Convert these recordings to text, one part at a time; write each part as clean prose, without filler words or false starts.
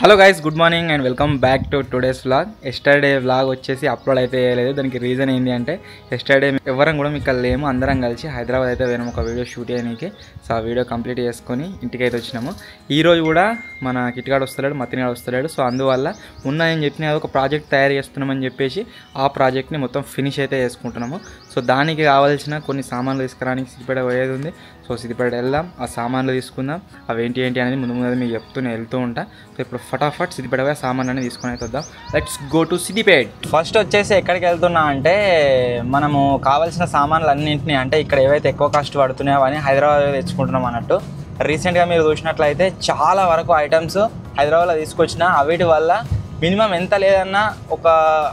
Hello guys, good morning and welcome back to today's vlog. Yesterday vlog వచ్చేసి upload అయితే చేయలేదు. దానికి reason ఏంటి అంటే ఎస్టర్డే ఎవరం కూడా మీకు లేము, అందరం కలిసి హైదరాబాద్ అయితే వేరే ఒక వీడియో షూట్ చేయడానికి. సో ఆ వీడియో కంప్లీట్ చేసుకొని ఇంటికి అయితే వచ్చినాము. ఈరోజు కూడా మన కిట్గాడు వస్తలేడు, మతినిగాడు వస్తలేడు. సో అందువల్ల నేను చెప్పిన ఒక ప్రాజెక్ట్ తయారు చేస్తున్నామని చెప్పేసి ఆ ప్రాజెక్ట్ని మొత్తం ఫినిష్ అయితే చేసుకుంటున్నాము. సో దానికి కావాల్సిన కొన్ని సామాన్లు తీసుకురానికి సిద్దిపేట పోయేది ఉంది. సో సిద్దిపేట వెళ్దాం, ఆ సామాన్లు తీసుకుందాం. అవి ఏంటి అనేది ముందు మీకు చెప్తూనే వెళ్తూ ఉంటా. సో ఇప్పుడు ఫటాఫట్ సిద్దిపేట పోయి సామాన్లు అనేది తీసుకొని అయితే వద్దాం. Let's go to Siddipet. First వచ్చేసి ఎక్కడికి వెళ్తున్నా అంటే మనము కావాల్సిన సామాన్లు అన్నింటినీ అంటే ఇక్కడ ఏవైతే ఎక్కువ కాస్ట్ పడుతున్నాయో అని హైదరాబాద్ తెచ్చుకుంటున్నాం అన్నట్టు. రీసెంట్గా మీరు చూసినట్లయితే చాలా వరకు ఐటమ్స్ హైదరాబాద్లో తీసుకొచ్చిన వీటి వల్ల మినిమం ఎంత లేదన్నా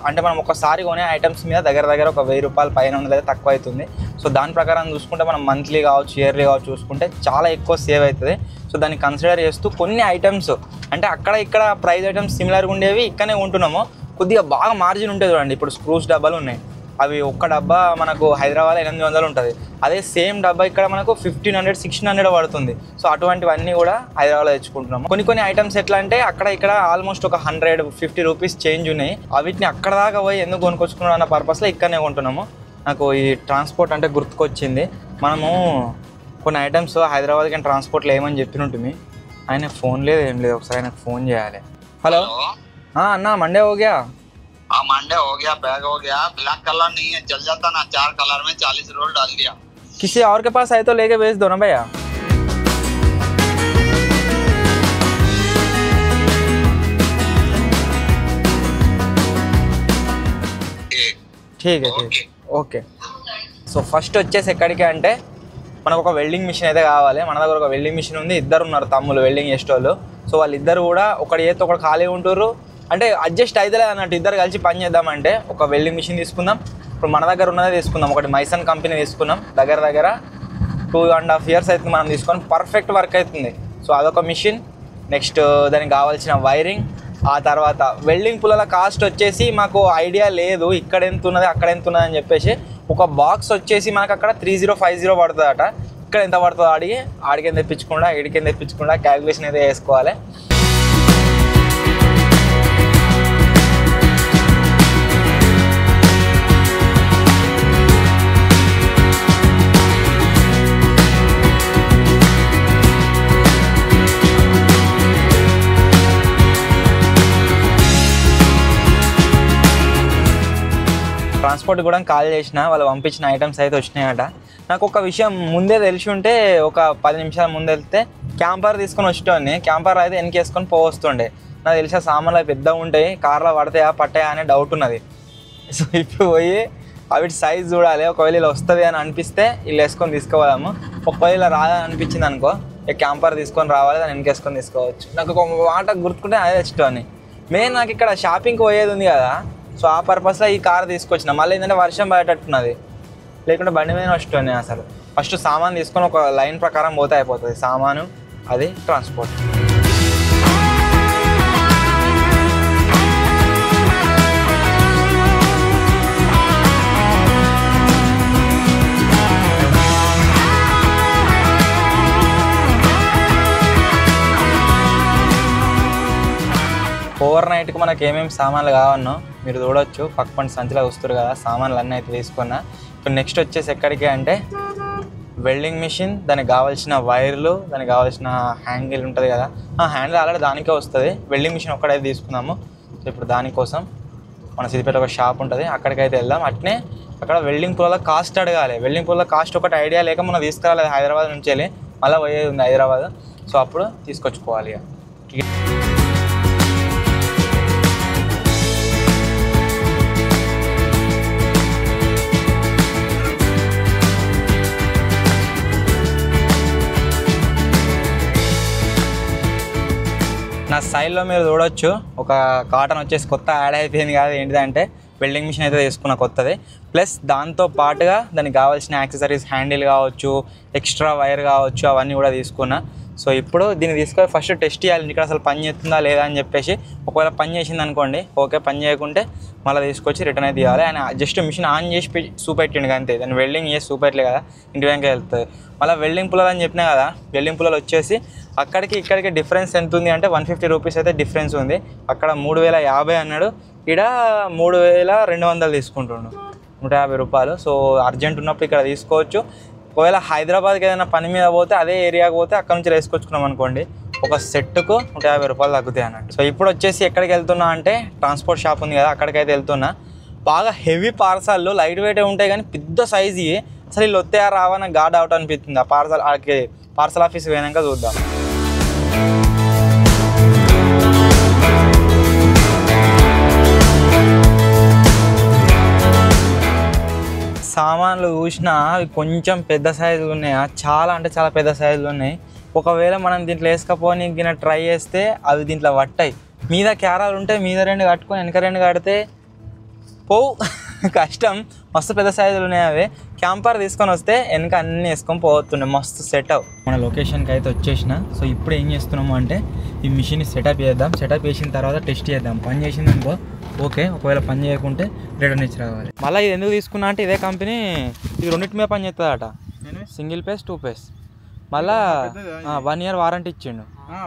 అంటే మనం ఒకసారి కొనే ఐటమ్స్ మీద దగ్గర ఒక 1000 రూపాయలు పైన ఉన్నది తక్కువ అవుతుంది. సో దాని ప్రకారం చూసుకుంటే మనం మంత్లీ కావచ్చు, ఇయర్లీ కావచ్చు చూసుకుంటే చాలా ఎక్కువ సేవ్ అవుతుంది. సో దాన్ని కన్సిడర్ చేస్తూ కొన్ని ఐటమ్స్ అంటే అక్కడ ఇక్కడ ప్రైస్ ఐటమ్స్ సిమిలర్గా ఉండేవి ఇక్కడనే ఉంటున్నాము. కొద్దిగా బాగా మార్జిన్ ఉంటుంది చూడండి. ఇప్పుడు స్క్రూస్ డబ్బాలు ఉన్నాయి, అవి ఒక్క డబ్బా మనకు హైదరాబాద్ 800 ఉంటుంది. అదే సేమ్ డబ్బా ఇక్కడ మనకు 1500, 1600 పడుతుంది. సో అటువంటివన్నీ కూడా హైదరాబాద్లో తెచ్చుకుంటున్నాము. కొన్ని ఐటమ్స్ ఎట్లా అంటే అక్కడ ఇక్కడ ఆల్మోస్ట్ ఒక 150 రూపీస్ చేంజ్ ఉన్నాయి. వీటిని అక్కడ దాకా పోయి ఎందుకు కొనుక్కొచ్చుకున్నాం అన్న పర్పస్లో ఇక్కడనే కొంటున్నాము. నాకు ఈ ట్రాన్స్పోర్ట్ అంటే గుర్తుకొచ్చింది. మనము కొన్ని ఐటమ్స్ హైదరాబాద్కి ట్రాన్స్పోర్ట్లో ఏమని చెప్పినట్టుంది. ఆయన ఫోన్ లేదు, ఏం లేదు. ఒకసారి ఆయనకు ఫోన్ చేయాలి. హలో అన్నా, మండే हो गया? हाँ मंडे हो गया, बैग हो गया. ब्लैक कलर नहीं है, जल जाता ना. 4 कलर में 40 रोल डाल दिया. किसी और के पास आए तो लेके भेज दो ना भैया. ठीक है ఓకే. సో ఫస్ట్ వచ్చేసి ఎక్కడికి అంటే మనకు ఒక వెల్డింగ్ మిషన్ అయితే కావాలి. మన దగ్గర ఒక వెల్డింగ్ మిషన్ ఉంది. ఇద్దరు ఉన్నారు తమ్ముళ్ళు వెల్డింగ్ చేసేటోళ్ళు. సో వాళ్ళిద్దరు కూడా ఒకటి చేస్తే ఒకటి ఖాళీ ఉంటారు. అంటే అడ్జస్ట్ అయితే అన్నట్టు ఇద్దరు కలిసి పని చేద్దామంటే ఒక వెల్డింగ్ మిషన్ తీసుకుందాం. ఇప్పుడు మన దగ్గర ఉన్నదే తీసుకుందాం. ఒకటి మైసన్ కంపెనీ తీసుకున్నాం. దగ్గర 2.5 years అవుతుంది మనం తీసుకొని. పర్ఫెక్ట్ వర్క్ అవుతుంది. సో అదొక మిషన్. నెక్స్ట్ దానికి కావాల్సిన వైరింగ్. ఆ తర్వాత వెల్డింగ్ పుల్లల కాస్ట్ వచ్చేసి మాకు ఐడియా లేదు ఇక్కడ ఎంత ఉన్నది అక్కడ ఎంత ఉన్నది అని చెప్పేసి. ఒక బాక్స్ వచ్చేసి మనకు అక్కడ 3050 పడుతుందట. ఇక్కడ ఎంత పడుతుందో ఆడికి తెప్పించకుండా ఈడికి తెప్పించకుండా క్యాలిక్యులేషన్ అయితే వేసుకోవాలి. ట్రాన్స్పోర్ట్ కూడా కాల్ చేసిన, వాళ్ళు పంపించిన ఐటమ్స్ అయితే వచ్చినాయట. నాకు ఒక విషయం ముందే తెలిసి ఉంటే ఒక 10 నిమిషాల ముందు వెళ్తే క్యాంపర్ తీసుకొని వచ్చేటోని. క్యాంపర్ అయితే వెనకేసుకొని పోవస్తుండే. నాకు తెలిసి ఆ సామాన్లు పెద్దగా ఉంటాయి, కార్లో పట్టాయా అనే డౌట్ ఉన్నది. సో ఇప్పుడు పోయి అవి సైజ్ చూడాలి. ఒకవేళ ఇలా వస్తుంది అని అనిపిస్తే వీళ్ళు వేసుకొని తీసుకోవాము. ఒకవేళ ఇలా రాదని అనిపించింది అనుకో ఇక క్యాంపర్ తీసుకొని రావాలి, దాన్ని వెనకేసుకొని తీసుకోవచ్చు. నాకు ఒక మాట గుర్తుకుంటే అదే తెచ్చేటోని. మెయిన్ నాకు ఇక్కడ షాపింగ్కి పోయేది ఉంది కదా. సో ఆ పర్పస్లో ఈ కార్ తీసుకొచ్చిన. మళ్ళీ ఏంటంటే వర్షం పడేటట్టున్నది, లేకుంటే బండి మీద వస్తుంది. అసలు ఫస్ట్ సామాన్ తీసుకొని ఒక లైన్ ప్రకారం పోతే అయిపోతుంది. సామాను అది ట్రాన్స్పోర్ట్. ఓవర్ నైట్కి మనకు ఏమేమి సామాన్లు కావన్నో మీరు చూడొచ్చు. పక్కన సంచిలో వస్తారు కదా సామాన్లు అన్నీ అయితే తీసుకున్నా. ఇప్పుడు నెక్స్ట్ వచ్చేసి ఎక్కడికి అంటే వెల్డింగ్ మిషన్, దానికి కావాల్సిన వైర్లు, దానికి కావాల్సిన హ్యాండిల్ ఉంటుంది కదా. హ్యాండిల్ ఆల్రెడీ దానికే వస్తుంది. వెల్డింగ్ మిషన్ ఒక్కడైతే తీసుకుందాము. సో ఇప్పుడు దానికోసం మన సిద్దిపేట ఒక షాప్ ఉంటుంది, అక్కడికైతే వెళ్దాం. అట్నే అక్కడ వెల్డింగ్ పుల్ల కాస్ట్ అడగాలి. వెల్డింగ్ పుల్ల కాస్ట్ ఒకటి ఐడియా లేక మనం తీసుకురాలేదు హైదరాబాద్ నుంచి వెళ్ళి. మళ్ళీ పోయేది ఉంది హైదరాబాద్. సో అప్పుడు తీసుకొచ్చుకోవాలి. నా సైడ్లో మీరు చూడొచ్చు ఒక కాటన్ వచ్చేసి కొత్త యాడ్ అయిపోయింది కాదు. ఏంటిదంటే వెల్డింగ్ మిషన్ అయితే తీసుకున్న కొత్తది. ప్లస్ దాంతో పాటుగా దానికి కావాల్సిన యాక్సెసరీస్ హ్యాండిల్ కావచ్చు, ఎక్స్ట్రా వైర్ కావచ్చు, అవన్నీ కూడా తీసుకున్నా. సో ఇప్పుడు దీన్ని తీసుకొని ఫస్ట్ టెస్ట్ చేయాలి ఇక్కడ అసలు పని చేస్తుందా లేదా అని చెప్పేసి. ఒకవేళ పని చేసింది అనుకోండి ఓకే, పని చేయకుంటే మళ్ళీ తీసుకొచ్చి రిటర్న్ అయితే తీయాలి. ఆయన జస్ట్ మిషన్ ఆన్ చేసి చూపెట్టిండు అంతే, దాన్ని వెల్డింగ్ చేసి చూపెట్టలే కదా, ఇంటి వెనక వెళ్తుంది. మళ్ళీ వెల్డింగ్ పుల్లలు అని చెప్పినా కదా, వెల్డింగ్ పుల్లలు వచ్చేసి అక్కడికి ఇక్కడికి డిఫరెన్స్ ఎంత ఉంది అంటే 150 రూపీస్ అయితే డిఫరెన్స్ ఉంది. అక్కడ 3050 అన్నాడు, ఇక్కడ 3200 తీసుకుంటుండు, 150 రూపాయలు. సో అర్జెంట్ ఉన్నప్పుడు ఇక్కడ తీసుకోవచ్చు. ఒకవేళ హైదరాబాద్కి ఏదైనా పని మీద పోతే అదే ఏరియాకి పోతే అక్కడ నుంచి వేసుకొచ్చుకున్నాం అనుకోండి, ఒక సెట్కు 150 రూపాయలు తగ్గుతాయి అన్నట్టు. సో ఇప్పుడు వచ్చేసి ఎక్కడికి వెళ్తున్నా అంటే ట్రాన్స్పోర్ట్ షాప్ ఉంది కదా, అక్కడికైతే వెళ్తున్నా. బాగా హెవీ పార్సల్లు లైట్ వెయిటే ఉంటాయి కానీ పెద్ద సైజు అసలు వీళ్ళు వస్తే రావా నాకు గాడ్ అవుట్ అనిపిస్తుంది. ఆ పార్సల్ ఆఫీస్ పోయినాక చూద్దాం. సామాన్లు చూసినా అవి కొంచెం పెద్ద సైజులు ఉన్నాయి, చాలా అంటే చాలా పెద్ద సైజులు ఉన్నాయి. ఒకవేళ మనం దీంట్లో వేసుకపోని గిన్నె ట్రై చేస్తే అవి దీంట్లో పట్టాయి. మీద క్యారాలు ఉంటే మీద 2 కట్టుకొని వెనక 2 కడితే పోవు, కష్టం. మస్తు పెద్ద సైజులు ఉన్నాయి అవి. క్యాంపర్ తీసుకొని వస్తే వెనక అన్నీ వేసుకొని పోతుండే, మస్తు సెట్ అవు. మన లొకేషన్కి అయితే వచ్చేసిన. సో ఇప్పుడు ఏం చేస్తున్నాము అంటే ఈ మిషన్ సెటప్ చేద్దాం. సెటప్ చేసిన తర్వాత టెస్ట్ చేద్దాం. పని చేసింది అనుకో ఓకే, ఒకవేళ పని చేయకుంటే రిటర్న్ ఇచ్చి రావాలి. మళ్ళీ ఇది ఎందుకు తీసుకున్నా అంటే ఇదే కంపెనీ ఇది రెండింటి మీద పని చేస్తుందట, సింగిల్ పేస్ 2 పేస్. మళ్ళా 1 year వారంటీ ఇచ్చిండు.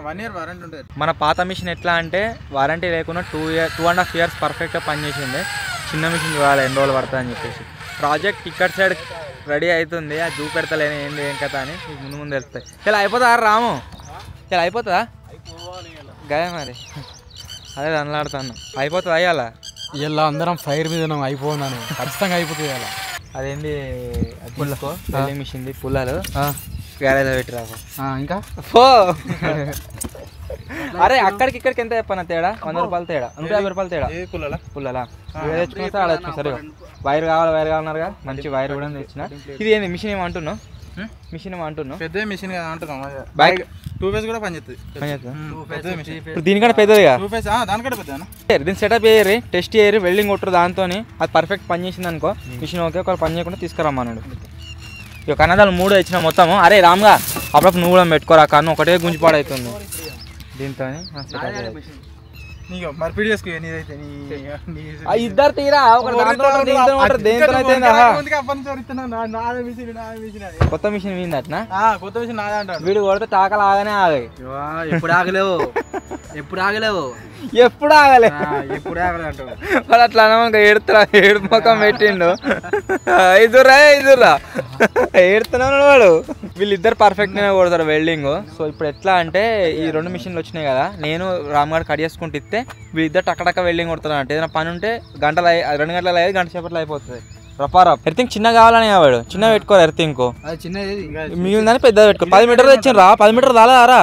1 year వారంటీ ఉంటుంది. మన పాత మిషన్ ఎట్లా అంటే వారంటీ లేకుండా 2.5 years పర్ఫెక్ట్గా పనిచేసింది. చిన్న మిషన్ చూడాలి ఎన్ని రోజులు పడుతుంది అని చెప్పేసి. ప్రాజెక్ట్ ఇక్కడ సైడ్ రెడీ అవుతుంది, అది చూపెడతలేని ఏంటి ఏం కథ అని ముందు ముందు వెళ్తాయి. ఇలా అయిపోతుందా రాము, ఇలా అయిపోతుందా గయ మరి అదే అనలాడుతాను. అయిపోతుంది అయ్యాలా ఇలా అందరం ఫైర్ మీద అయిపోన్నాను, ఖచ్చితంగా అయిపోతుంది ఇలా. అదేంటి పుల్లకు వెల్డింగ్ మిషన్ పుల్లలు గ్యారేజ్ పెట్టి రాకు ఇంకా పో. అరే అక్కడికి ఇక్కడికి ఎంత చెప్పన్నా తేడా? 100 రూపాయలు తేడా, 150 రూపాయలు తేడా. పుల్లలా తెచ్చుకున్నా ఆడ తెచ్చుకున్నా. సరే వైర్ కావాలన్నారుగా, మంచి వైర్ కూడా తెచ్చిన. ఇది ఏంది మిషన్ ఏమంటున్నావు? మిషన్ ఏమంటున్నావు? పెద్ద మిషన్ కదా అంటున్నాం. బైక్ 2 పేస్ కూడా పనిచేస్తుంది. ఇప్పుడు దీనికంటే పెద్దదిగా 2 పేస్ దానికంటే పెద్ద. దీన్ని సెటప్ చేయరు, టెస్ట్ చేయరు, వెల్డింగ్ కొట్టరు. దాంతో అది పర్ఫెక్ట్ పని చేసింది అనుకో మిషన్ ఓకే. ఒకవేళ పని చేయకుండా తీసుకురమ్మన్నాడు. ఇక కన్నదాలు 3 ఇచ్చిన మొత్తము. అరే రామ్గా అప్పుడప్పుడు నువ్వు కూడా పెట్టుకోరా, కన్ను ఒకటే గుంజిపాడవుతుంది దీంతో. ఇద్దరు తీరా కొత్త మిషన్ వీంది అట్నా? కొత్త మిషన్ నాదే అంటాడు వీడు కొడితే టాకలు ఆగానే ఆగాయి. ఎప్పుడు ఆగలేవు, ఎప్పుడు ఆగలేవు, ఎప్పుడు ఆగలే, ఎప్పుడు ఆగలే అంటాడు వాడు. అట్లా ఏడుతురా, ఏడు ముఖం పెట్టిండు. ఐదురా ఏడుతున్నాడు వాడు. వీళ్ళిద్దరు పర్ఫెక్ట్ గానే కొడతారు వెల్డింగ్. సో ఇప్పుడు ఎట్లా అంటే ఈ 2 మిషన్లు వచ్చినాయి కదా, నేను రామ్గాడు కట్ చేసుకుంటూ ఇస్తే వీళ్ళిద్దరు టక్కటక్క వెల్డింగ్ కొడతారు. అంటే ఏదైనా పని ఉంటే 2 గంటలు అయ్యేది, గంట సేపట్లో అయిపోతుంది. రపారా ఎర్తింగ్ చిన్న కావాలని వాడు చిన్న పెట్టుకోరు. ఎర్తింగ్ మిగిలిందని పెద్దది పెట్టుకో. 10 మీటర్లు తెచ్చిండ్రా, 10 మీటర్లు రాలేదారా?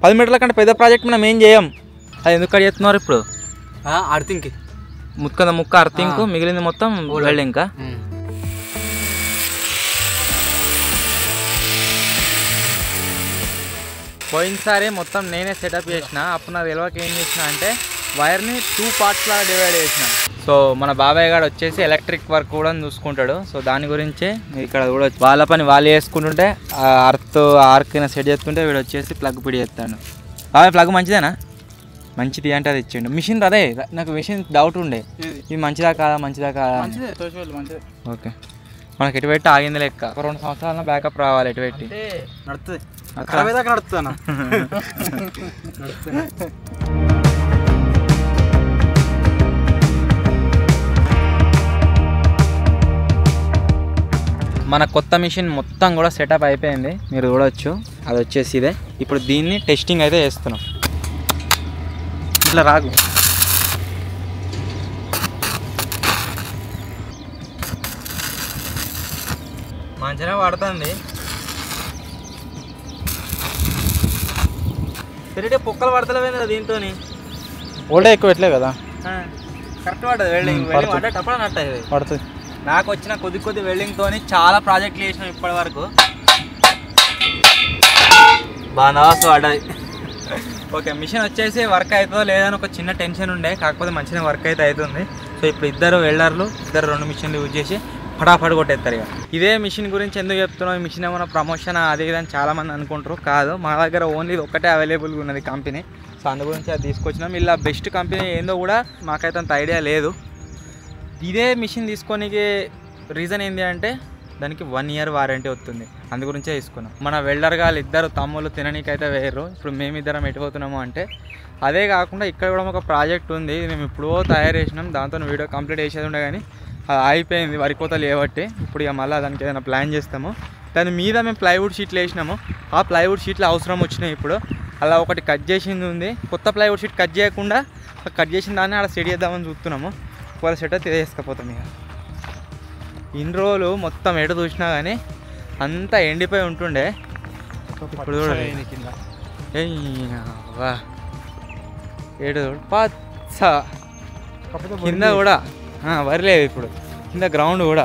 10 మీటర్ల కంటే పెద్ద ప్రాజెక్ట్ మనం ఏం చేయం. అది ఎందుకు కట్ చేస్తున్నారు ఇప్పుడు? అర్థంకి ముక్క అర్థింగ్, మిగిలింది మొత్తం వెల్డింగ్. పోయినసారి మొత్తం నేనే సెటప్ చేసిన. అప్పుడు నాకు తెలియక ఏం చేసిన అంటే వైర్ని 2 parts లాగా డివైడ్ చేసిన. సో మన బాబాయ్ గారు వచ్చేసి ఎలక్ట్రిక్ వర్క్ కూడా చూసుకుంటాడు. సో దాని గురించి ఇక్కడ కూడా వాళ్ళ పని వాళ్ళు చేసుకుంటుంటే ఆర్క్ సెట్ చేస్తుంటే వీడు వచ్చేసి ప్లగ్ పిడి చేస్తాడు. బాబాయ్ ప్లగ్ మంచిదేనా? మంచిది అంటే అది ఇచ్చిండు. మిషన్ అదే నాకు మిషన్ డౌట్ ఉండే, ఇది మంచిదా కాదా ఓకే. మనకి ఎటు పెట్టి ఆగింది లెక్క. 2 సంవత్సరాల బ్యాకప్ రావాలి ఎటు పెట్టి నడుతుంది. మన కొత్త మిషన్ మొత్తం కూడా సెటప్ అయిపోయింది, మీరు చూడవచ్చు. అది వచ్చేసి ఇదే. ఇప్పుడు దీన్ని టెస్టింగ్ అయితే చేస్తున్నాం. ఇట్లా రాగు మంచిగా పడుతుంది. సరే పొక్కలు పడతలేదా దీంతో? ఓల్డే ఎక్కువ పెట్టలే కదా, కరెక్ట్ పడుతుంది. వెల్డింగ్ అంటే టప్పడా నట్టు పడుతుంది. నాకు వచ్చిన కొద్ది వెల్డింగ్తో చాలా ప్రాజెక్టులు చేసినాం ఇప్పటి వరకు. బాగా పడ్డది. ఓకే మిషన్ వచ్చేసి వర్క్ అవుతుందో లేదని ఒక చిన్న టెన్షన్ ఉండే, కాకపోతే మంచిగా వర్క్ అయితే అవుతుంది. సో ఇప్పుడు 2 వెల్డర్లు 2 మిషన్లు యూజ్ చేసి ఫటాఫట్ కొట్టేస్తారు ఇక. ఇదే మిషన్ గురించి ఎందుకు చెప్తున్నాం, ఈ మిషన్ ఏమైనా ప్రమోషన్ అదే విధంగా చాలామంది అనుకుంటారు. కాదు, మా దగ్గర ఓన్లీ ఒక్కటే అవైలబుల్గా ఉన్నది కంపెనీ. సో అందు గురించి అది తీసుకొచ్చినాం. ఇలా బెస్ట్ కంపెనీ ఏందో కూడా మాకైతే అంత ఐడియా లేదు. ఇదే మిషన్ తీసుకోనికి రీజన్ ఏంటి అంటే దానికి 1 year వారంటీ వస్తుంది, అందు గురించే తీసుకున్నాం. మన వెల్డర్ గారు ఇద్దరు తమ్ముళ్ళు తిననీకైతే వేయరు. ఇప్పుడు మేమిద్దరం ఎటుపోతున్నాము అంటే అదే కాకుండా ఇక్కడ కూడా ఒక ప్రాజెక్ట్ ఉంది, మేము ఇప్పుడో తయారు చేసినాం. దాంతో వీడియో కంప్లీట్ చేసేది ఉండే కానీ అది అయిపోయింది వరి కోతలు లేబట్టి. ఇప్పుడు ఇక మళ్ళీ దానికి ఏదైనా ప్లాన్ చేస్తాము. దాని మీద మేము ప్లైవుడ్ షీట్లు వేసినాము. ఆ ప్లైవుడ్ షీట్లు అవసరం వచ్చినాయి. ఇప్పుడు అలా ఒకటి కట్ చేసింది ఉంది, కొత్త ప్లైవుడ్ షీట్ కట్ చేయకుండా కట్ చేసిన దాన్ని అలా సెట్ చేద్దామని చూస్తున్నాము. ఒకవేళ సెట్ అయితే తీసుకపోతాం. ఇక ఇన్ని రోజులు మొత్తం ఎటు చూసినా కానీ అంతా ఎండిపోయి ఉంటుండే. ఇప్పుడు వా ఏడు పచ్చ కింద కూడా వరి లేదు. ఇప్పుడు కింద గ్రౌండ్ కూడా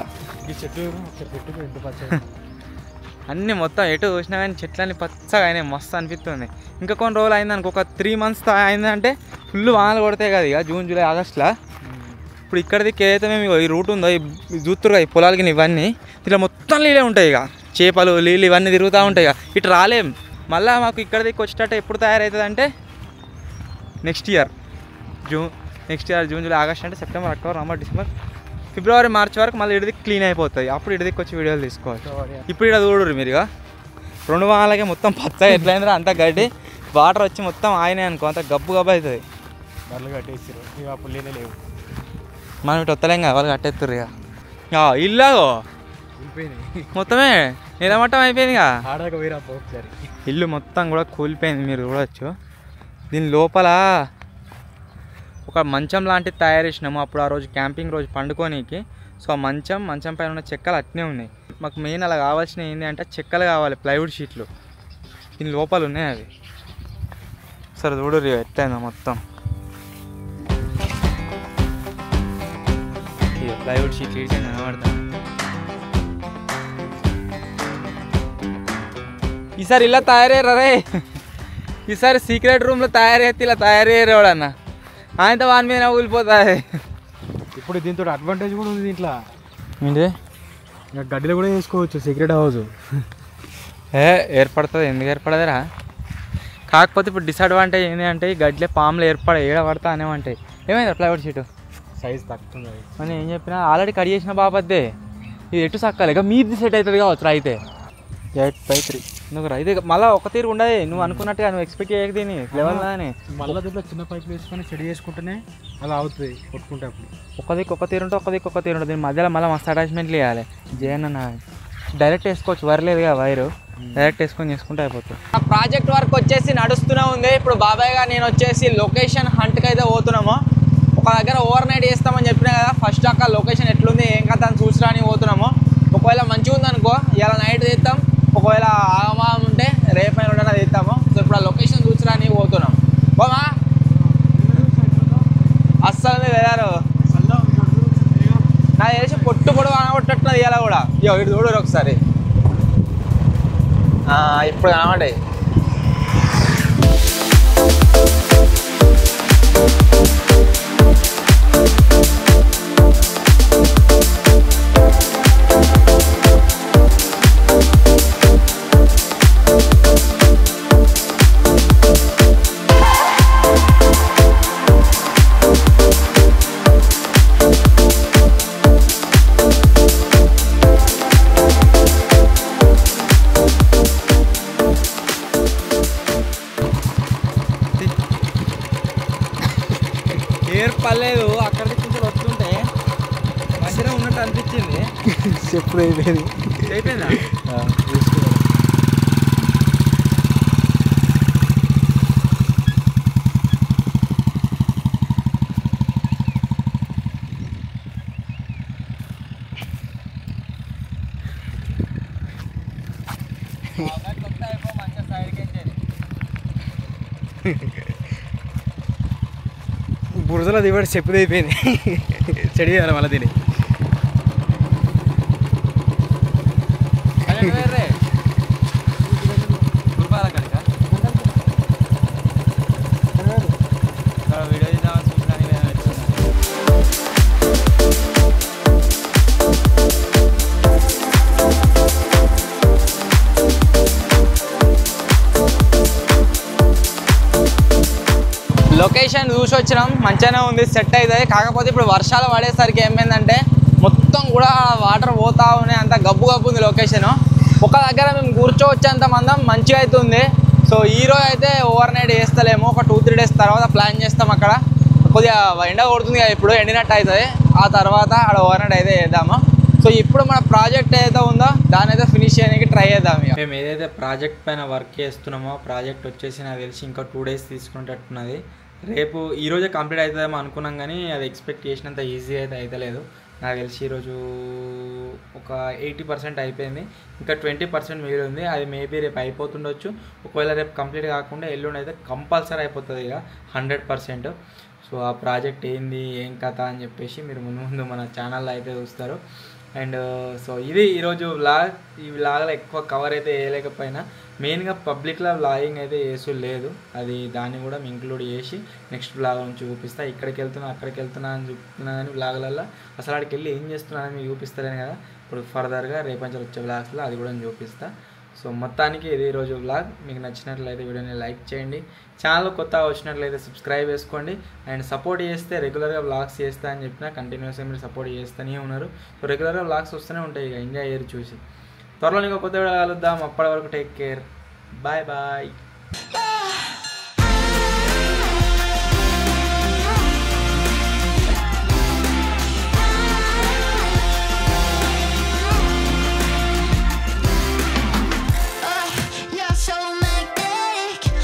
అన్నీ మొత్తం ఎటు చూసినా కానీ చెట్లన్నీ పచ్చగా అయినాయి, మస్తు అనిపిస్తుంది. ఇంకా కొన్ని రోజులు అయిందనుకో, ఒక 3 months అయిందంటే ఫుల్ వానలు కొడతాయి కదా ఇక జూన్ జూలై ఆగస్టులో. ఇప్పుడు ఇక్కడిది ఏదైతే మేము ఈ రూట్ ఉందో ఈ చూస్తురుగా ఈ పొలాలకి ఇవన్నీ ఇట్లా మొత్తం నీళ్ళే ఉంటాయి. ఇక చేపలు నీళ్ళు ఇవన్నీ తిరుగుతూ ఉంటాయి. ఇక ఇటు రాలేం. మళ్ళీ మాకు ఇక్కడికి వచ్చేటట్టు ఎప్పుడు తయారవుతుంది అంటే next year June July August అంటే సెప్టెంబర్ అక్టోబర్ నవంబర్ డిసెంబర్ ఫిబ్రవరి మార్చి వరకు మళ్ళీ ఇడికి క్లీన్ అయిపోతుంది. అప్పుడు ఇడికి వచ్చి వీడియోలు తీసుకోవచ్చు. ఇప్పుడు ఇక్కడ చూడరు మీరు, ఇక 2 వారాలకే మొత్తం పచ్చగా ఎట్లయిందో అంత గడ్డి వాటర్ వచ్చి మొత్తం ఆయనే అనుకో, అంత గబ్బు గబ్బు అవుతుంది. బర్రెలు కట్టేసారు ఇక, అప్పుడు లేనే లేవు. మనం ఇటు వస్తలేం కదా, వాళ్ళు కట్టేస్తారు. ఇక ఇల్లాగో మొత్తమే నిలమట్టం అయిపోయింది. ఇక ఆడాక వేరే ఒకసారి ఇల్లు మొత్తం కూడా కూలిపోయింది, మీరు చూడవచ్చు. దీని లోపల ఒక మంచం లాంటిది తయారు చేసినాము అప్పుడు ఆ రోజు క్యాంపింగ్ రోజు పండుకోనీకి. సో ఆ మంచం పైన ఉన్న చెక్కలు అట్నే ఉన్నాయి. మాకు మెయిన్ అలా కావాల్సినవి ఏంటి అంటే చెక్కలు కావాలి, ప్లైవుడ్ షీట్లు. దీని లోపల ఉన్నాయి అవి. సరే చూడరు ఎట్లయిందో మొత్తం. ప్లైవుడ్ షీట్లు ఇడితే కనబడతాను. ఈసారి ఇలా తయారయ్యారు రే, ఈసారి సీక్రెట్ రూమ్లో తయారైతే ఇలా తయారయ్యారు అన్న, ఆయనతో వాని మీద ఊలిపోతుంది. ఇప్పుడు దీంతో అడ్వాంటేజ్ కూడా ఉంది దీంట్లో. ఏంటి గడ్డిలో కూడా వేసుకోవచ్చు సీక్రెట్ హౌస్. ఏర్పడుతుంది, ఎందుకు ఏర్పడదురా. కాకపోతే ఇప్పుడు డిసడ్వాంటేజ్ ఏంటి అంటే ఈ గడ్డిలో పాములు ఏడపడతా అనేవంటాయి. ఏమైంది ప్లైవుడ్ షీటు సైజ్ తక్కువ అని ఏం చెప్పినా ఆల్రెడీ కట్ చేసిన బాబద్దే. ఇది ఎటు సక్కాలి ఇక మీది సెట్ అవుతుంది కావచ్చు. అయితే 8/3 నువ్వు అయితే మళ్ళీ ఒక తీరు ఉండదు. నువ్వు అనుకున్నట్టుగా నువ్వు ఎక్స్పెక్ట్ చేయక దీన్ని లెవెల్ అని మళ్ళీ దీంట్లో చిన్న పైపులు వేసుకొని సెట్ చేసుకుంటేనే అలా అవుతుంది కొట్టుకుంటే. అప్పుడు ఒక తీరు ఉంటే ఒక తీరు ఉంటుంది. దీని మధ్యలో మళ్ళీ మస్తు అటాచ్మెంట్లు వేయాలి. జేఎన్ డైరెక్ట్ వేసుకోవచ్చు, వరలేదుగా వైరు డైరెక్ట్ వేసుకొని చేసుకుంటే అయిపోతుంది. ఆ ప్రాజెక్ట్ వర్క్ వచ్చేసి నడుస్తూనే ఉంది. ఇప్పుడు బాబాయ్ గారు నేను వచ్చేసి లొకేషన్ హంట్కి అయితే పోతున్నాము. ఒక దగ్గర ఓవర్ నైట్ చేస్తామని చెప్పినా కదా, ఫస్ట్ అక్కడ లొకేషన్ ఎట్లుంది ఏం కదా అని చూసడానికి పోతున్నాము. ఒకవేళ మంచిగా ఉందనుకో ఇలా నైట్ తీస్తాం, ఒకవేళ ఆగమాగం ఉంటే రేపైనా ఉండగా తీస్తాము. సో ఇప్పుడు ఆ లొకేషన్ చూసడానికి పోతున్నాం. బామా అస్సలు వెళ్ళారు నాకు తెలిసి పొట్టు పొడవు కనబట్టట్టున్నది ఇలా కూడా. ఇటు చూడరు ఒకసారి, ఇప్పుడు కనబడ్డాయి. ఏర్పడలేదు, అక్కడికి కొంచెం వస్తుంటే మంచిగా ఉన్నట్టు అనిపించింది. ఎప్పుడు అయిపోయింది అయిపోయిందా? బురదలో దివాడు చెప్పుది అయిపోయింది. చెడి చేయాలి మళ్ళీ దీన్ని. లొకేషన్ చూసి వచ్చినాం, మంచిగానే ఉంది, సెట్ అవుతుంది. కాకపోతే ఇప్పుడు వర్షాలు పడేసరికి ఏమైందంటే మొత్తం కూడా వాటర్ పోతా ఉన్నాయి, అంత గబ్బు గబ్బు ఉంది లొకేషన్. ఒక దగ్గర మేము కూర్చోవచ్చేంత మందం మంచిగా అవుతుంది. సో ఈరోజు అయితే ఓవర్ నైట్ వేస్తలేము, ఒక 2-3 డేస్ తర్వాత ప్లాన్ చేస్తాం. అక్కడ కొద్దిగా ఎండ కొడుతుంది కదా, ఇప్పుడు ఎండినట్టు అవుతుంది. ఆ తర్వాత అక్కడ ఓవర్ నైట్ అయితే వేద్దాము. సో ఇప్పుడు మన ప్రాజెక్ట్ ఏదైతే ఉందో దాని అయితే ఫినిష్ చేయడానికి ట్రై చేద్దాం. మేము ఏదైతే ప్రాజెక్ట్ పైన వర్క్ చేస్తున్నామో ప్రాజెక్ట్ వచ్చేసి నాకు తెలిసి ఇంకా 2 డేస్ తీసుకునేటట్టున్నది. రేపు ఈరోజే కంప్లీట్ అవుతుందేమో అనుకున్నాం, కానీ అది ఎక్స్పెక్ట్ చేసినంత ఈజీ అయితే అవుతలేదు. నాకు తెలిసి ఈరోజు ఒక 80% అయిపోయింది, ఇంకా 20% మిగిలి ఉంది. అది మేబీ రేపు అయిపోతుండొచ్చు. ఒకవేళ రేపు కంప్లీట్ కాకుండా ఎల్లుండి అయితే కంపల్సరీ అయిపోతుంది ఇక 100%. సో ఆ ప్రాజెక్ట్ ఏంది ఏం కథ అని చెప్పేసి మీరు ముందు మన ఛానల్లో అయితే చూస్తారు. అండ్ సో ఇది ఈరోజు వ్లాగ్. ఈ వ్లాగ్లో ఎక్కువ కవర్ అయితే వేయలేకపోయినా, మెయిన్గా పబ్లిక్లో వ్లాగింగ్ అయితే వేసు లేదు, అది దాన్ని కూడా ఇంక్లూడ్ చేసి నెక్స్ట్ వ్లాగ్ నుంచి చూపిస్తా. ఇక్కడికి వెళ్తున్నా అక్కడికి వెళ్తున్నా అని చూపుతున్నా, కానీ వ్లాగ్లలో అసలు అక్కడికి వెళ్ళి ఏం చేస్తున్నాను అని మీకు చూపిస్తలేను కదా. ఇప్పుడు ఫర్దర్గా రేపంచలు వచ్చే వ్లాగ్స్లో అది కూడా చూపిస్తా. సో మొత్తానికి ఇది ఈరోజు వ్లాగ్. మీకు నచ్చినట్లయితే వీడియోని లైక్ చేయండి, ఛానల్ కొత్తగా వచ్చినట్లయితే సబ్స్క్రైబ్ చేసుకోండి. అండ్ సపోర్ట్ చేస్తే రెగ్యులర్గా వ్లాగ్స్ చేస్తా అని చెప్పినా కంటిన్యూస్గా మీరు సపోర్ట్ చేస్తూనే ఉన్నారు. సో రెగ్యులర్గా వ్లాగ్స్ వస్తూనే ఉంటాయి, ఇక ఎంజాయ్ చేయరు చూసి. త్వరలో ఇంకో కొత్త వీడియో కలుద్దాం. అప్పటి వరకు టేక్ కేర్, బాయ్ బాయ్.